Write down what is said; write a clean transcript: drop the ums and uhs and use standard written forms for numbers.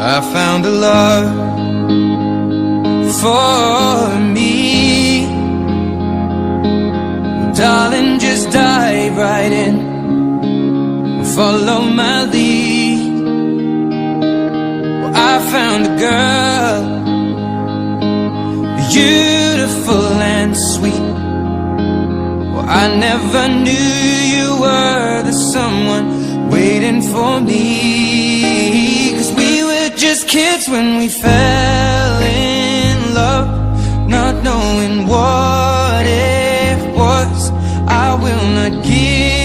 I found a love for me. Darling, just dive right in, follow my lead. Well, I found a girl, beautiful and sweet. Well, I never knew you were the someone waiting for me. 'Cause we were just kids when we fell in love, not knowing what it was. I will not give